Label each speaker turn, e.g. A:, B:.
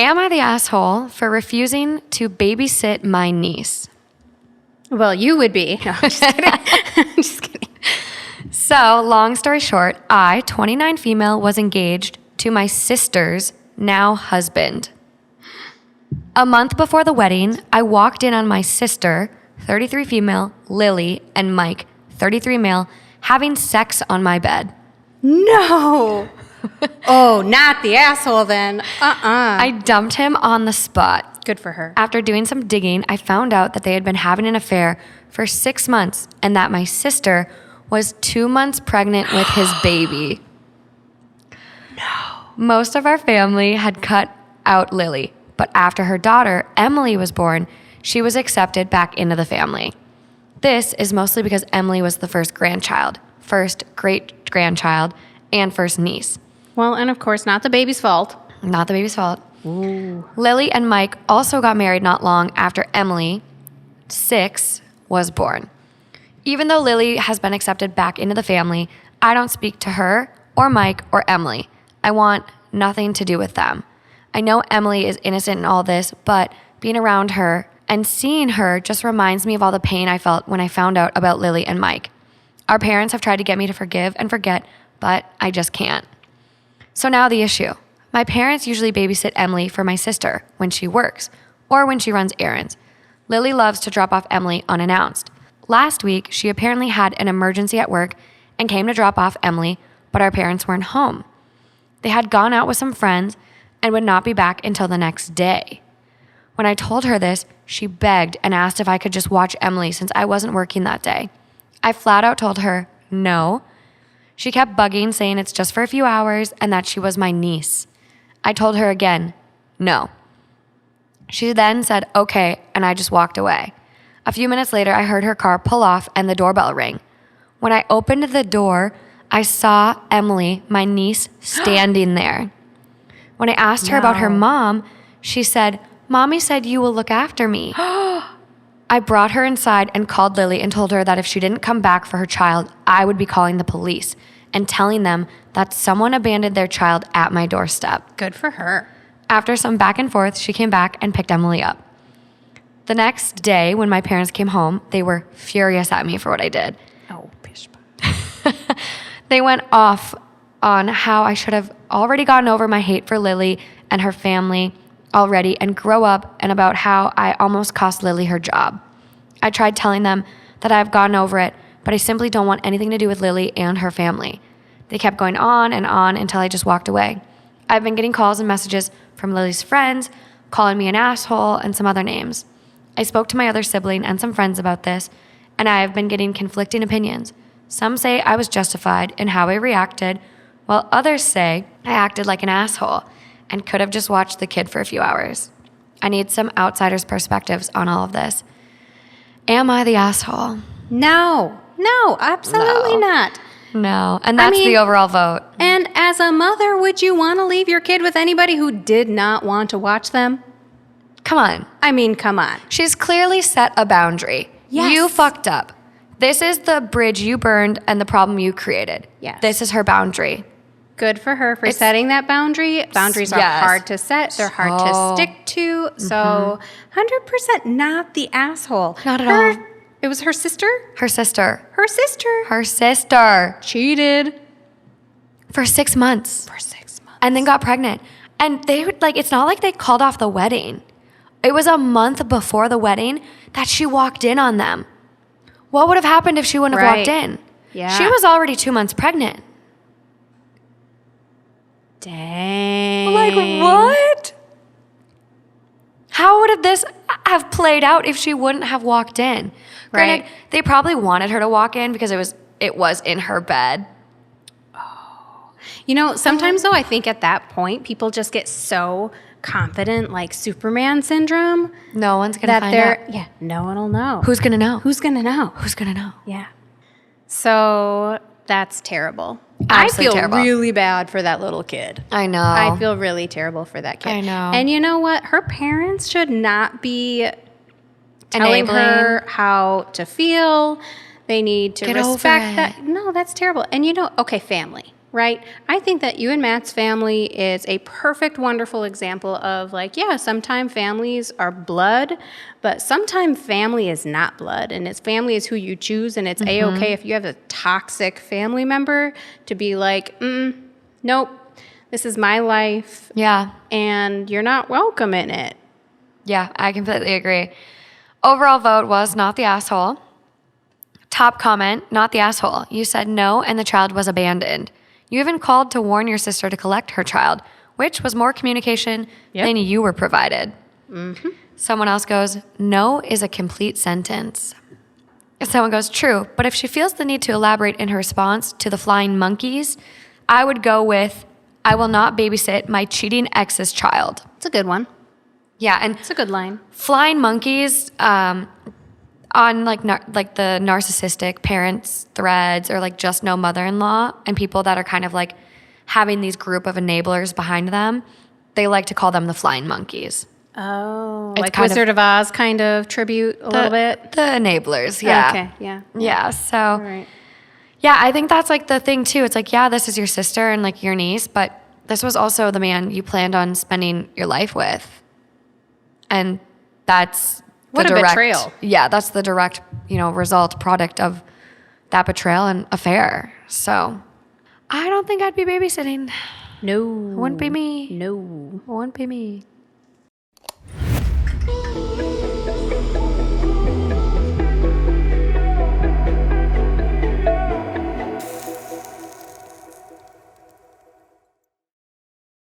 A: Am I the asshole for refusing to babysit my niece?
B: Well, you would be. No, I'm just kidding. I'm just kidding.
A: So, long story short, I, 29 female, was engaged to my sister's now husband. A month before the wedding, I walked in on my sister, 33 female, Lily, and Mike, 33 male, having sex on my bed.
B: No. Oh, not the asshole then.
A: I dumped him on the spot.
B: Good for her.
A: After doing some digging, I found out that they had been having an affair for 6 months and that my sister was 2 months pregnant with his baby.
B: No.
A: Most of our family had cut out Lily, but after her daughter, Emily, was born, she was accepted back into the family. This is mostly because Emily was the first grandchild, first great-grandchild, and first niece.
B: Well, and of course, not the baby's fault.
A: Not the baby's fault.
B: Ooh.
A: Lily and Mike also got married not long after Emily, 6, was born. Even though Lily has been accepted back into the family, I don't speak to her or Mike or Emily. I want nothing to do with them. I know Emily is innocent in all this, but being around her and seeing her just reminds me of all the pain I felt when I found out about Lily and Mike. Our parents have tried to get me to forgive and forget, but I just can't. So now the issue. My parents usually babysit Emily for my sister when she works or when she runs errands. Lily loves to drop off Emily unannounced. Last week, she apparently had an emergency at work and came to drop off Emily, but our parents weren't home. They had gone out with some friends and would not be back until the next day. When I told her this, she begged and asked if I could just watch Emily since I wasn't working that day. I flat out told her no. She kept bugging, saying it's just for a few hours and that she was my niece. I told her again, no. She then said, okay, and I just walked away. A few minutes later, I heard her car pull off and the doorbell ring. When I opened the door, I saw Emily, my niece, standing there. When I asked her about her mom, she said, Mommy said you will look after me. I brought her inside and called Lily and told her that if she didn't come back for her child, I would be calling the police and telling them that someone abandoned their child at my doorstep.
B: Good for her.
A: After some back and forth, she came back and picked Emily up. The next day, when my parents came home, they were furious at me for what I did.
B: Oh, pish.
A: They went off on how I should have already gotten over my hate for Lily and her family already and grow up, and about how I almost cost Lily her job. I tried telling them that I've gotten over it, but I simply don't want anything to do with Lily and her family. They kept going on and on until I just walked away. I've been getting calls and messages from Lily's friends, calling me an asshole and some other names. I spoke to my other sibling and some friends about this, and I have been getting conflicting opinions. Some say I was justified in how I reacted, while others say I acted like an asshole and could have just watched the kid for a few hours. I need some outsider's perspectives on all of this. Am I the asshole?
B: No, absolutely not.
A: No, and that's the overall vote.
B: And as a mother, would you want to leave your kid with anybody who did not want to watch them?
A: Come on.
B: I mean, come on.
A: She's clearly set a boundary.
B: Yes.
A: You fucked up. This is the bridge you burned and the problem you created.
B: Yes.
A: This is her boundary.
B: Good for her for setting that boundary. Boundaries are hard to set. They're hard to stick to. So 100% not the asshole.
A: Not at all.
B: It was her sister?
A: Her sister.
B: Her sister.
A: Her sister.
B: Cheated.
A: For 6 months.
B: For 6 months.
A: And then got pregnant. And they would, it's not like they called off the wedding. It was a month before the wedding that she walked in on them. What would have happened if she wouldn't have walked in?
B: Yeah.
A: She was already 2 months pregnant.
B: Dang.
A: What? How would this have played out if she wouldn't have walked in? Granted, they probably wanted her to walk in because it was in her bed.
B: Oh. Sometimes though, I think at that point, people just get so confident, like Superman syndrome.
A: No one's going to find out.
B: Yeah, no one will know.
A: Who's going to know?
B: Who's going to know?
A: Who's going to know?
B: Yeah. So that's terrible.
A: Absolutely
B: I feel
A: terrible.
B: really bad for that little kid.
A: I know.
B: I feel really terrible for that kid.
A: I know.
B: And you know what? Her parents should not be telling her how to feel. They need to respect that. No, that's terrible. And okay, family. right? I think that you and Matt's family is a perfect, wonderful example of like, yeah, sometimes families are blood, but sometimes family is not blood, and it's family is who you choose, and it's A-okay if you have a toxic family member to be like, nope, this is my life.
A: Yeah.
B: And you're not welcome in it.
A: Yeah, I completely agree. Overall vote was not the asshole. Top comment, not the asshole. You said no and the child was abandoned. You even called to warn your sister to collect her child, which was more communication than you were provided. Someone else goes, no is a complete sentence. Someone goes, true, but if she feels the need to elaborate in her response to the flying monkeys, I would go with, I will not babysit my cheating ex's child.
B: It's a good one.
A: Yeah, and
B: It's a good line.
A: flying monkeys on like the narcissistic parents threads or like just no mother-in-law and people that are kind of like having these group of enablers behind them, they like to call them the flying monkeys.
B: Oh,
A: It's
B: like
A: kind of-
B: Wizard of Oz kind of tribute a little bit?
A: The enablers, yeah.
B: Okay, yeah.
A: Yeah, so
B: All right.
A: yeah, I think that's like the thing too. It's like, yeah, this is your sister and like your niece, but this was also the man you planned on spending your life with. And that's
B: What
A: the
B: a
A: direct,
B: betrayal.
A: Yeah, that's the direct, result product of that betrayal and affair. So I don't think I'd be babysitting.
B: No.
A: Wouldn't be me.
B: No.
A: Wouldn't be me.